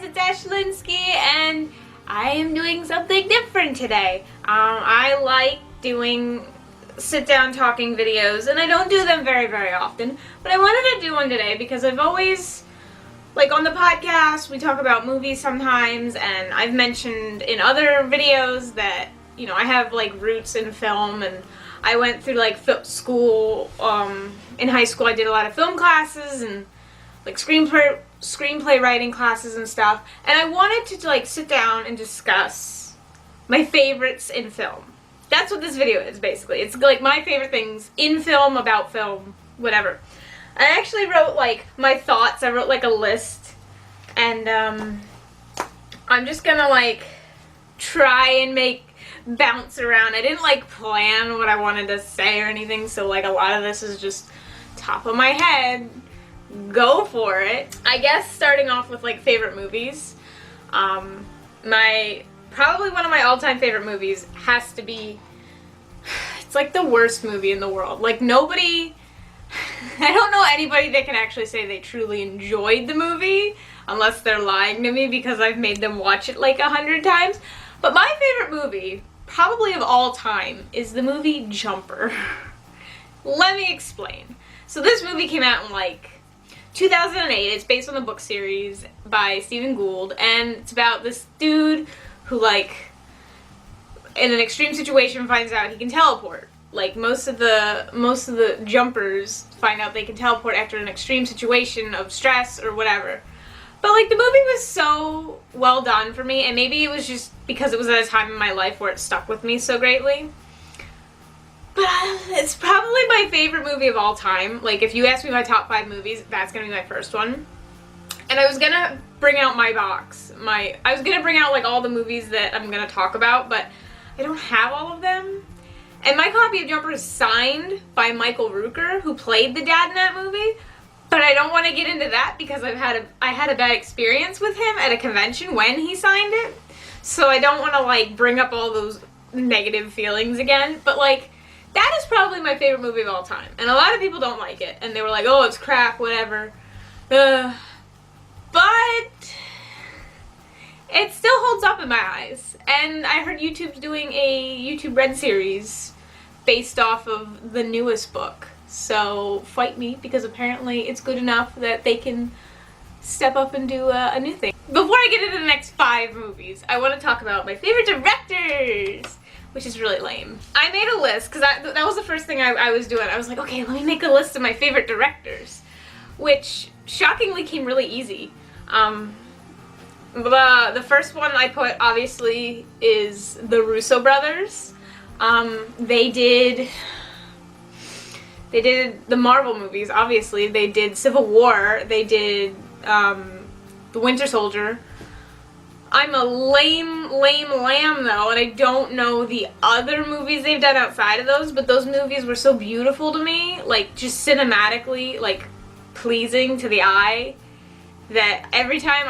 guys, it's Ash Linsky, and I am doing something different today. I like doing sit-down talking videos, and I don't do them very, very often, but I wanted to do one today because I've always, like on the podcast, we talk about movies sometimes, and I've mentioned in other videos that, you know, I have like roots in film, and I went through like school, in high school I did a lot of film classes and like screenplay writing classes and stuff, and I wanted to like sit down and discuss my favorites in film. That's what this video is, basically. It's like my favorite things in film, about film, whatever. I actually wrote like my thoughts. I wrote like a list, and I'm just gonna like try and bounce around. I didn't like plan what I wanted to say or anything, so like a lot of this is just top of my head. Go for it. I guess starting off with like favorite movies. Probably one of my all-time favorite movies has to be, it's like the worst movie in the world. Like nobody, I don't know anybody that can actually say they truly enjoyed the movie unless they're lying to me because I've made them watch it like 100 times. But my favorite movie, probably of all time, is the movie Jumper. Let me explain. So this movie came out in like 2008. It's based on the book series by Stephen Gould, and it's about this dude who, like, in an extreme situation finds out he can teleport. Like most of the jumpers find out they can teleport after an extreme situation of stress or whatever. But like the movie was so well done for me, and maybe it was just because it was at a time in my life where it stuck with me so greatly. But it's probably my favorite movie of all time. Like, if you ask me my top 5 movies, that's gonna be my first one. And I was gonna bring out my box. I was gonna bring out, like, all the movies that I'm gonna talk about, but I don't have all of them. And my copy of Jumper is signed by Michael Rooker, who played the dad in that movie. But I don't want to get into that because I had a bad experience with him at a convention when he signed it. So I don't want to, like, bring up all those negative feelings again. But, like, that is probably my favorite movie of all time. And a lot of people don't like it. And they were like, oh, it's crap, whatever. But it still holds up in my eyes. And I heard YouTube's doing a YouTube Red series based off of the newest book. So fight me, because apparently it's good enough that they can step up and do a new thing. Before I get into the next 5 movies, I want to talk about my favorite directors, which is really lame. I made a list, because that was the first thing I was doing. I was like, okay, let me make a list of my favorite directors, which shockingly came really easy. The first one I put, obviously, is the Russo brothers. They did the Marvel movies, obviously. They did Civil War. They did The Winter Soldier. I'm a lame lamb, though, and I don't know the other movies they've done outside of those, but those movies were so beautiful to me, like, just cinematically, like, pleasing to the eye, that every time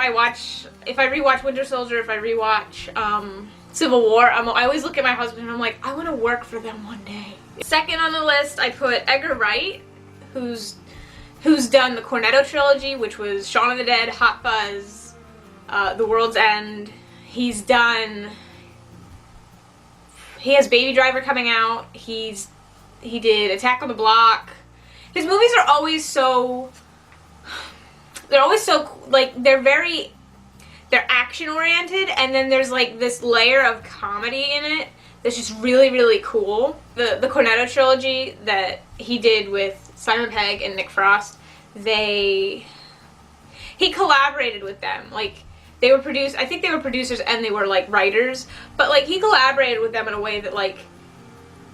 if I rewatch Winter Soldier, if I rewatch Civil War, I always look at my husband and I'm like, I want to work for them one day. Second on the list, I put Edgar Wright, who's done the Cornetto trilogy, which was Shaun of the Dead, Hot Fuzz, The World's End. He has Baby Driver coming out. He did Attack on the Block. His movies are always so, like, they're action oriented, and then there's like this layer of comedy in it that's just really, really cool. The Cornetto trilogy that he did with Simon Pegg and Nick Frost, he collaborated with them. Like, I think they were producers and they were like writers, but like he collaborated with them in a way that, like,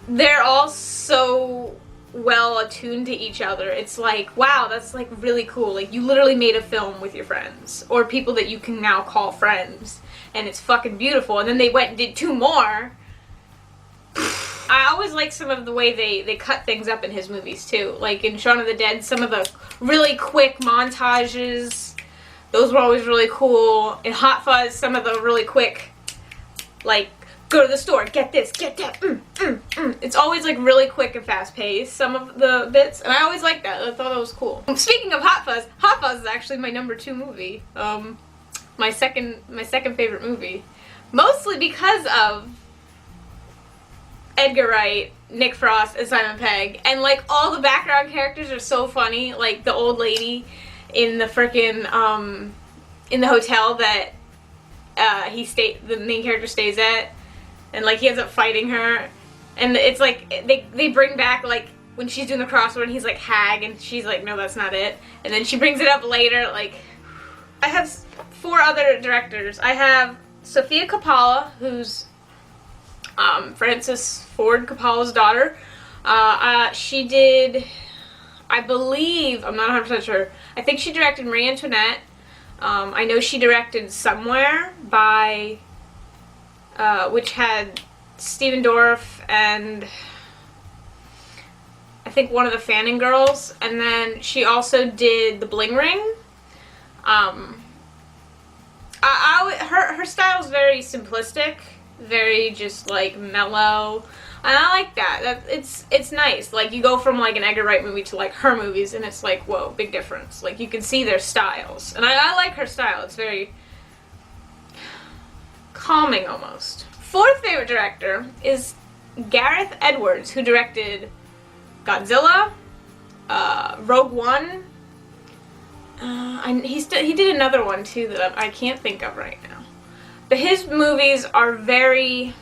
they're all so well attuned to each other. It's like, wow, that's like really cool. Like, you literally made a film with your friends, or people that you can now call friends, and it's fucking beautiful. And then they went and did 2 more. I always like some of the way they cut things up in his movies too. Like in Shaun of the Dead, some of the really quick montages, those were always really cool. In Hot Fuzz, some of the really quick, like, go to the store, get this, get that, It's always like really quick and fast paced, some of the bits, and I always liked that. I thought that was cool. Speaking of Hot Fuzz is actually my number 2 movie. my second favorite movie, mostly because of Edgar Wright, Nick Frost, and Simon Pegg, and like all the background characters are so funny. Like the old lady in the frickin' in the hotel that the main character stays at, and like he ends up fighting her, and it's like they bring back like when she's doing the crossword and he's like hag, and she's like, no, that's not it, and then she brings it up later. Like, I have 4 other directors. I have Sofia Coppola, who's Francis Ford Coppola's daughter. She did, I believe, I'm not 100% sure, I think she directed Marie Antoinette. I know she directed Somewhere by, which had Stephen Dorff and I think one of the Fanning girls, and then she also did The Bling Ring. Her style is very simplistic, very just like mellow, and I like that. It's nice. Like you go from like an Edgar Wright movie to like her movies, and it's like, whoa, big difference. Like you can see their styles, and I like her style. It's very calming almost. 4th favorite director is Gareth Edwards, who directed Godzilla, Rogue One. He did another one too that I can't think of right now. But his movies are they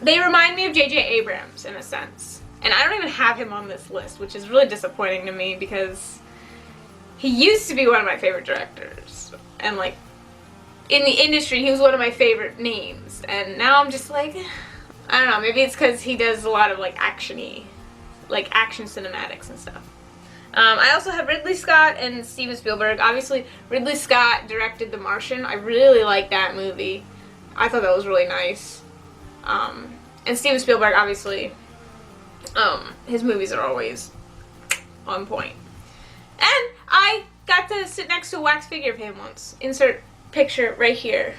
remind me of J.J. Abrams in a sense. And I don't even have him on this list, which is really disappointing to me because he used to be one of my favorite directors. And like, in the industry, he was one of my favorite names. And now I'm just like, I don't know, maybe it's because he does a lot of like action-y, like action cinematics and stuff. I also have Ridley Scott and Steven Spielberg. Obviously, Ridley Scott directed The Martian. I really like that movie. I thought that was really nice. And Steven Spielberg, obviously, his movies are always on point. And I got to sit next to a wax figure of him once. Insert picture right here.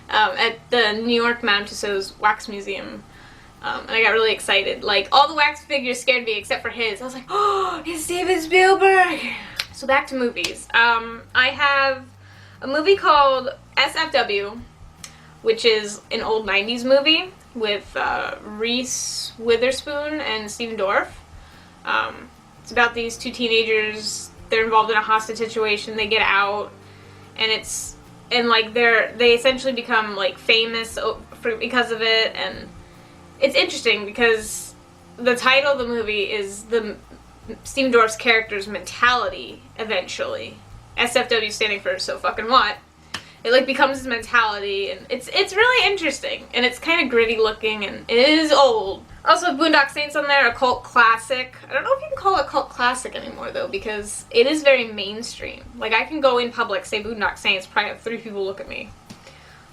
At the New York Madame Tussauds Wax Museum. And I got really excited. Like, all the wax figures scared me except for his. I was like, oh, it's Steven Spielberg! So back to movies. I have a movie called SFW, which is an old 90s movie with Reese Witherspoon and Stephen Dorff. It's about these 2 teenagers. They're involved in a hostage situation. They get out, and like they essentially become like famous because of it, and it's interesting because the title of the movie is Stephen Dorff's character's mentality eventually. SFW standing for so fucking what. It like becomes his mentality, and it's really interesting, and it's kind of gritty looking, and it is old. Also, Boondock Saints on there, a cult classic. I don't know if you can call it a cult classic anymore though, because it is very mainstream. Like I can go in public, say Boondock Saints, probably have 3 people look at me.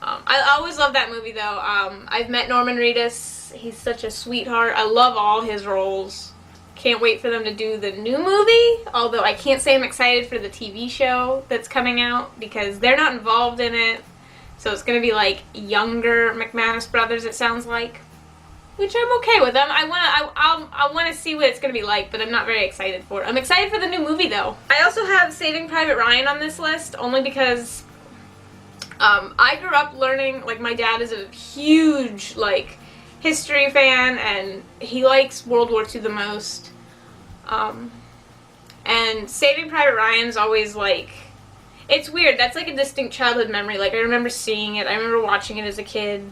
I always love that movie though. I've met Norman Reedus. He's such a sweetheart. I love all his roles. Can't wait for them to do the new movie, although I can't say I'm excited for the TV show that's coming out because they're not involved in it. So it's going to be like younger McManus brothers, it sounds like, which I'm okay with them. I want to see what it's going to be like, but I'm not very excited for it. I'm excited for the new movie though. I also have Saving Private Ryan on this list only because I grew up learning, like my dad is a huge like history fan, and he likes World War II the most. And Saving Private Ryan's always like, it's weird. That's like a distinct childhood memory. Like I remember seeing it. I remember watching it as a kid.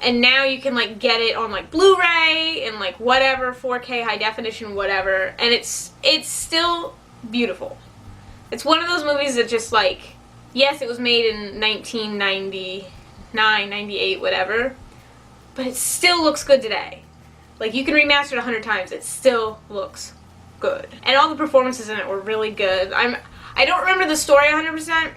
And now you can like get it on like Blu-ray and like whatever, 4K, high definition, whatever. And it's still beautiful. It's one of those movies that just like, yes, it was made in 1999, 98, whatever. But it still looks good today. Like, you can remaster it 100 times, it still looks good. And all the performances in it were really good. I don't remember the story 100%. I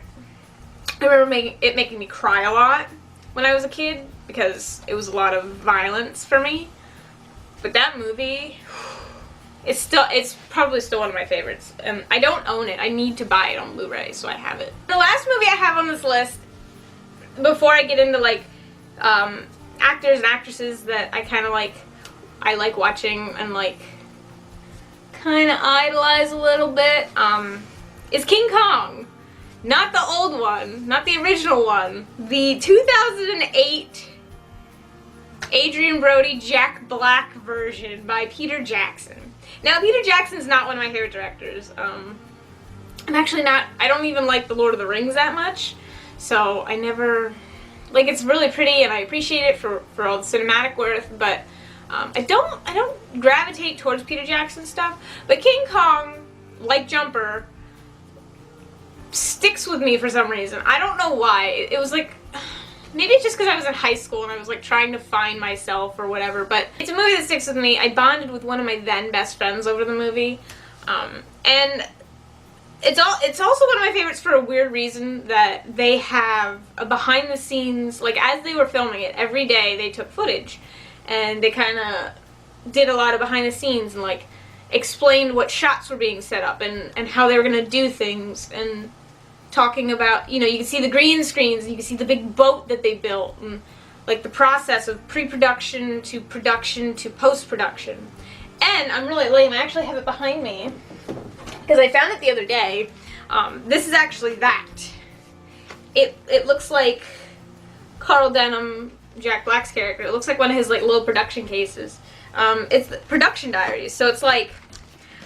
remember making me cry a lot when I was a kid, because it was a lot of violence for me. But that movie, it's probably still one of my favorites. I don't own it. I need to buy it on Blu-ray, so I have it. The last movie I have on this list, before I get into, like, actors and actresses that I like watching and like kind of idolize a little bit, is King Kong. Not the old one, not the original one. The 2008 Adrian Brody Jack Black version by Peter Jackson. Now, Peter Jackson's not one of my favorite directors. I'm actually not, I don't even like The Lord of the Rings that much. So I never, like, it's really pretty and I appreciate it for all the cinematic worth, but I don't gravitate towards Peter Jackson stuff. But King Kong, like Jumper, sticks with me for some reason. I don't know why. It was like, maybe it's just because I was in high school and I was like trying to find myself or whatever, but it's a movie that sticks with me. I bonded with one of my then best friends over the movie. And it's also one of my favorites for a weird reason, that they have a behind the scenes, like as they were filming it, every day they took footage and they kind of did a lot of behind the scenes and like explained what shots were being set up and how they were going to do things, and talking about, you know, you can see the green screens, you can see the big boat that they built, and like the process of pre-production to production to post-production. And I'm really lame, I actually have it behind me because I found it the other day. This is actually that. It looks like Carl Denham, Jack Black's character. It looks like one of his like little production cases. It's the production diaries, so it's like,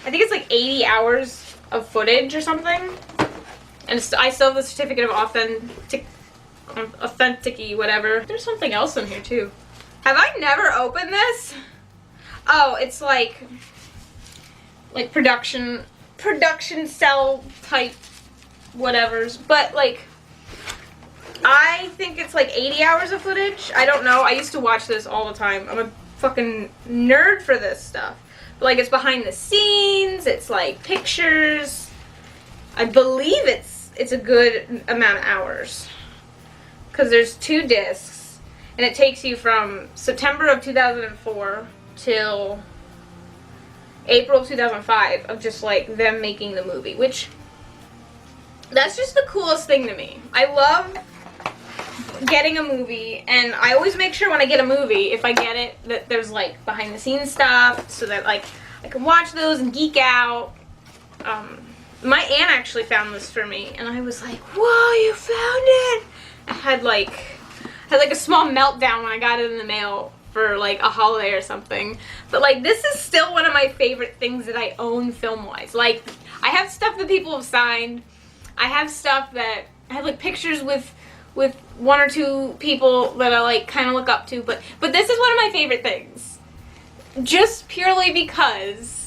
I think it's like 80 hours of footage or something. And I still have the certificate of authenticity, whatever. There's something else in here too. Have I never opened this? Oh, it's like production cell type whatevers. But like, I think it's like 80 hours of footage. I don't know. I used to watch this all the time. I'm a fucking nerd for this stuff. But like, it's behind the scenes. It's like pictures. I believe it's a good amount of hours, because there's 2 discs, and it takes you from September of 2004 till April of 2005 of just like them making the movie, which, that's just the coolest thing to me. I love getting a movie, and I always make sure when I get a movie, if I get it, that there's like behind the scenes stuff, so that like I can watch those and geek out. My aunt actually found this for me, and I was like, whoa, you found it! I had like a small meltdown when I got it in the mail for like a holiday or something. But like, this is still one of my favorite things that I own film-wise. Like, I have stuff that people have signed. I have stuff that, I have like pictures with 1 or 2 people that I like kind of look up to. But this is one of my favorite things. Just purely because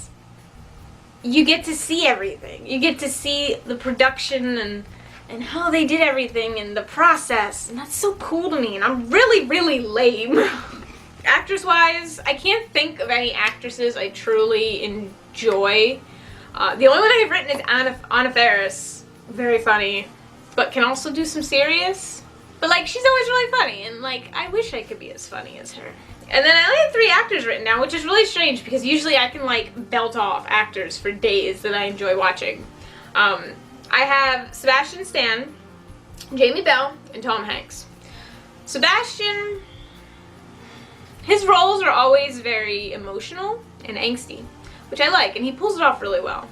you get to see everything. You get to see the production and how they did everything and the process. And that's so cool to me. And I'm really, really lame. Actress-wise, I can't think of any actresses I truly enjoy. The only one I have written is Anna Faris. Very funny. But can also do some serious. But like, she's always really funny. And like, I wish I could be as funny as her. And then I only have 3 actors written down, which is really strange because usually I can like belt off actors for days that I enjoy watching. I have Sebastian Stan, Jamie Bell, and Tom Hanks. Sebastian, his roles are always very emotional and angsty, which I like, and he pulls it off really well.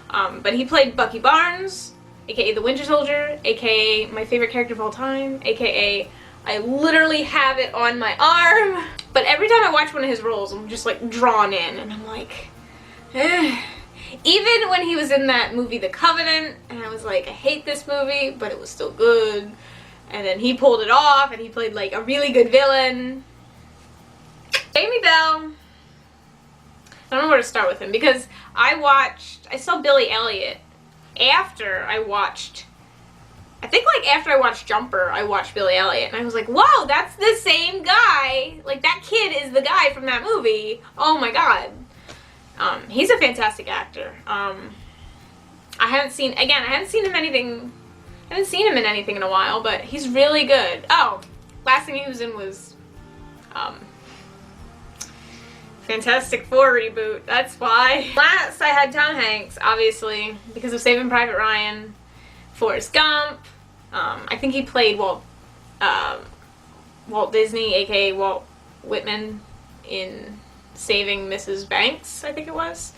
But he played Bucky Barnes, aka the Winter Soldier, aka my favorite character of all time, aka I literally have it on my arm. But every time I watch one of his roles, I'm just like drawn in, and I'm like, eh. Even when he was in that movie The Covenant, and I was like, I hate this movie, but it was still good. And then he pulled it off, and he played like a really good villain. Jamie Bell, I don't know where to start with him, because I saw Billy Elliot after I watched, I think like after I watched Jumper, I watched Billy Elliot, and I was like, whoa, that's the same guy. Like, that kid is the guy from that movie. Oh my god. He's a fantastic actor. I haven't seen him in anything in a while, but he's really good. Oh, last thing he was in was Fantastic Four reboot. That's why. Last, I had Tom Hanks, obviously, because of Saving Private Ryan, Forrest Gump. I think he played Walt Disney, aka Walt Whitman, in Saving Mrs. Banks, I think it was.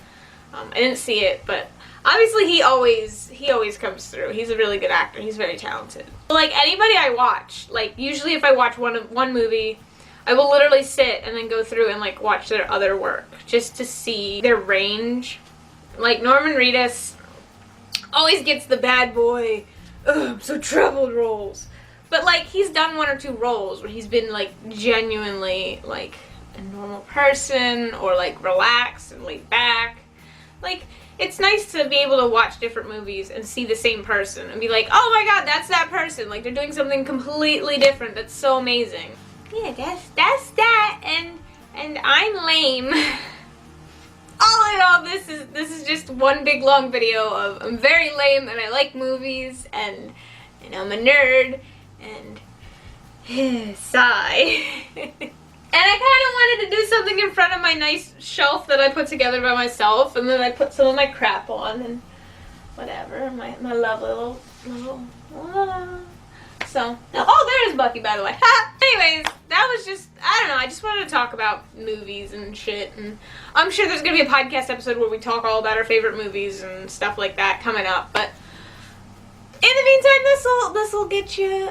I didn't see it, but Obviously, he always comes through. He's a really good actor. He's very talented. Like, anybody I watch, like, usually if I watch one movie, I will literally sit and then go through and, like, watch their other work just to see their range. Like, Norman Reedus always gets the bad boy, I'm so troubled roles. But, like, he's done one or two roles where he's been, like, genuinely, like, a normal person or, like, relaxed and laid back. Like, it's nice to be able to watch different movies and see the same person and be like, oh my god, that's that person. Like, they're doing something completely different. That's so amazing. Yeah, that's that, and I'm lame. All in all, this is just one big long video of I'm very lame and I like movies and I'm a nerd and sigh. And I kind of wanted to do something in front of my nice shelf that I put together by myself, and then I put some of my crap on and whatever, my lovely little so, oh, there's Bucky, by the way. Anyways, that was just, I don't know, I just wanted to talk about movies and shit, and I'm sure there's going to be a podcast episode where we talk all about our favorite movies and stuff like that coming up, but in the meantime, this'll get you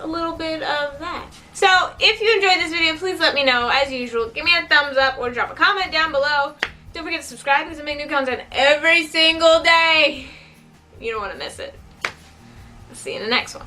a little bit of that. So, if you enjoyed this video, please let me know, as usual. Give me a thumbs up or drop a comment down below. Don't forget to subscribe because I make new content every single day. You don't want to miss it. I'll see you in the next one.